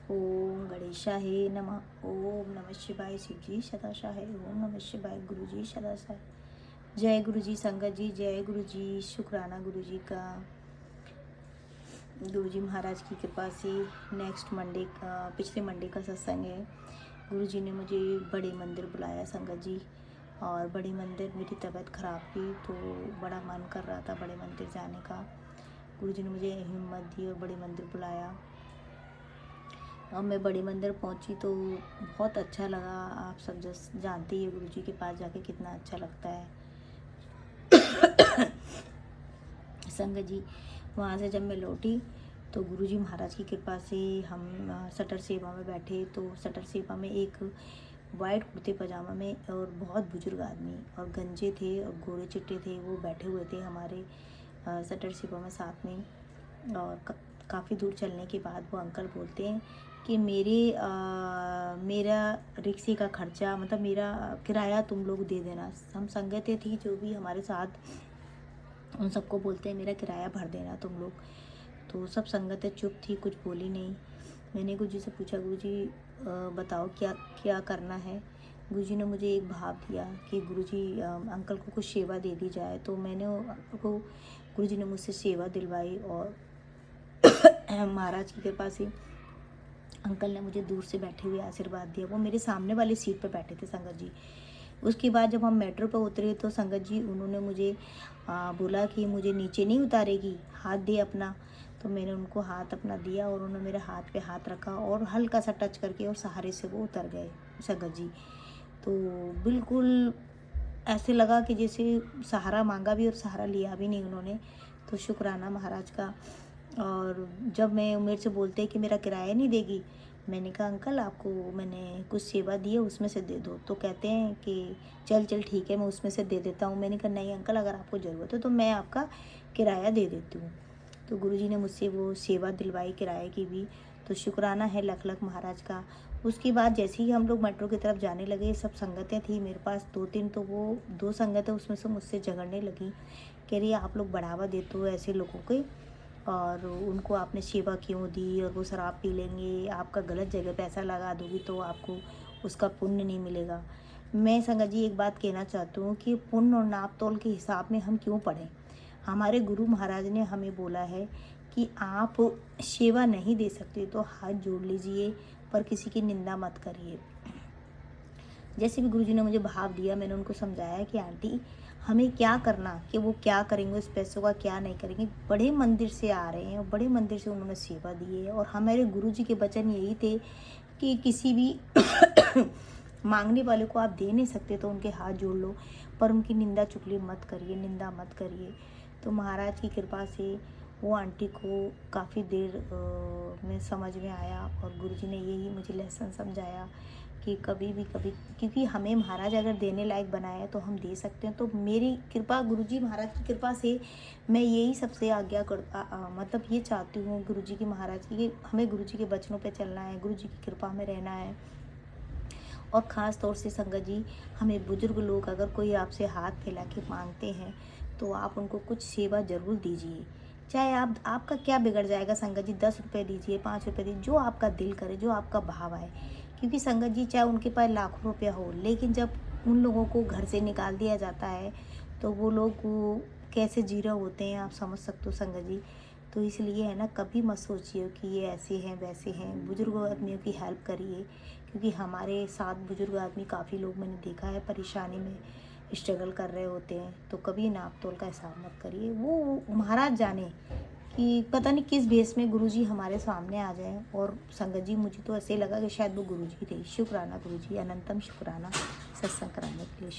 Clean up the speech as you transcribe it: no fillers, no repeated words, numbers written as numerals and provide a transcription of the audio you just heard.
ओम गणेशाय नमः। ओम नमः शिवाय। शिवजी सदाशाय। ओम नमः शिवाय। गुरुजी सदाशाय। जय गुरुजी संगत जी, जय गुरुजी। शुक्राना गुरुजी का, गुरुजी महाराज की कृपा से नेक्स्ट मंडे का, पिछले मंडे का सत्संग है। गुरुजी ने मुझे बड़े मंदिर बुलाया संगत जी, और बड़े मंदिर मेरी तबीयत ख़राब थी तो बड़ा मन कर रहा था बड़े मंदिर जाने का। गुरुजी ने मुझे हिम्मत दी और बड़े मंदिर बुलाया, और मैं बड़े मंदिर पहुंची तो बहुत अच्छा लगा। आप सब जानते ही गुरुजी के पास जाके कितना अच्छा लगता है संगत जी। वहाँ से जब मैं लौटी तो गुरुजी महाराज की कृपा से हम सटर सेवा में बैठे। तो सटर सेवा में एक वाइट कुर्ते पजामा में और बहुत बुजुर्ग आदमी और गंजे थे और गोरे चिट्टे थे, वो बैठे हुए थे हमारे सटर सेवा में साथ में। और काफ़ी दूर चलने के बाद वो अंकल बोलते हैं कि मेरा रिक्शे का खर्चा, मतलब मेरा किराया तुम लोग दे देना। हम संगतें थी जो भी हमारे साथ, उन सबको बोलते हैं मेरा किराया भर देना तुम लोग। तो सब संगतें चुप थी, कुछ बोली नहीं। मैंने गुरुजी से पूछा, गुरुजी बताओ क्या क्या करना है। गुरुजी ने मुझे एक भाव दिया कि गुरुजी अंकल को कुछ सेवा दे दी जाए। तो मैंने उनको, गुरुजी ने मुझसे सेवा दिलवाई और महाराज की कृपा से अंकल ने मुझे दूर से बैठे हुए आशीर्वाद दिया। वो मेरे सामने वाली सीट पर बैठे थे संगत जी। उसके बाद जब हम मेट्रो पर उतरे तो संगत जी उन्होंने मुझे बोला कि मुझे नीचे नहीं उतारेगी, हाथ दे अपना। तो मैंने उनको हाथ अपना दिया और उन्होंने मेरे हाथ पे हाथ रखा और हल्का सा टच करके और सहारे से वो उतर गए संगत जी। तो बिल्कुल ऐसे लगा कि जैसे सहारा मांगा भी और सहारा लिया भी नहीं उन्होंने। तो शुक्राना महाराज का। और जब मैं मेरे से बोलते हैं कि मेरा किराया नहीं देगी, मैंने कहा अंकल आपको मैंने कुछ सेवा दी है उसमें से दे दो। तो कहते हैं कि चल चल ठीक है मैं उसमें से दे देता हूँ। मैंने कहा नहीं अंकल, अगर आपको ज़रूरत है तो मैं आपका किराया दे देती हूँ। तो गुरुजी ने मुझसे वो सेवा दिलवाई किराए की भी। तो शुक्राना है लख लख महाराज का। उसके बाद जैसे ही हम लोग मेट्रो की तरफ जाने लगे, सब संगतें थी मेरे पास 2-3, तो वो 2 संगतें उसमें से मुझसे झगड़ने लगी। कह रही आप लोग बढ़ावा देते हो ऐसे लोगों के, और उनको आपने सेवा क्यों दी, और वो शराब पी लेंगे, आपका गलत जगह पैसा लगा दोगी तो आपको उसका पुण्य नहीं मिलेगा। मैं संगत जी एक बात कहना चाहती हूँ कि पुण्य और नाप तोल के हिसाब में हम क्यों पढ़ें। हमारे गुरु महाराज ने हमें बोला है कि आप सेवा नहीं दे सकते तो हाथ जोड़ लीजिए, पर किसी की निंदा मत करिए। जैसे भी गुरुजी ने मुझे भाव दिया, मैंने उनको समझाया कि आंटी हमें क्या करना, कि वो क्या करेंगे उस पैसों का, क्या नहीं करेंगे। बड़े मंदिर से आ रहे हैं और बड़े मंदिर से उन्होंने सेवा दी है, और हमारे गुरुजी के वचन यही थे कि किसी भी मांगने वाले को आप दे नहीं सकते तो उनके हाथ जोड़ लो, पर उनकी निंदा चुगली मत करिए, निंदा मत करिए। तो महाराज की कृपा से वो आंटी को काफ़ी देर में समझ में आया, और गुरुजी ने यही मुझे लेसन समझाया कि कभी भी कभी, क्योंकि हमें महाराज अगर देने लायक बनाया तो हम दे सकते हैं। तो मेरी कृपा, गुरुजी महाराज की कृपा से मैं यही सबसे आज्ञा मतलब ये चाहती हूँ गुरुजी की, महाराज की, कि हमें गुरुजी के वचनों पे चलना है, गुरुजी की कृपा में रहना है। और ख़ास तौर से संगत जी, हमें बुजुर्ग लोग अगर कोई आपसे हाथ फैला के मांगते हैं तो आप उनको कुछ सेवा ज़रूर दीजिए। चाहे आपका क्या बिगड़ जाएगा संगत जी, 10 रुपये दीजिए, 5 रुपये दीजिए, जो आपका दिल करे, जो आपका भाव आए। क्योंकि संगत जी चाहे उनके पास लाखों रुपया हो, लेकिन जब उन लोगों को घर से निकाल दिया जाता है तो वो लोग वो कैसे जी रहे होते हैं, आप समझ सकते हो संगत जी। तो इसलिए है ना, कभी मत सोचिए कि ये ऐसे हैं वैसे हैं। बुजुर्ग आदमियों की हेल्प करिए, क्योंकि हमारे साथ बुजुर्ग आदमी काफ़ी लोग मैंने देखा है परेशानी में स्ट्रगल कर रहे होते हैं। तो कभी नाप तोल का हिसाब मत करिए। वो महाराज जाने कि पता नहीं किस भेष में गुरुजी हमारे सामने आ जाए। और संगत जी मुझे तो ऐसे लगा कि शायद वो गुरुजी थे। शुक्राना गुरुजी, अनंतम शुक्राना सत्संग कराने के लिए।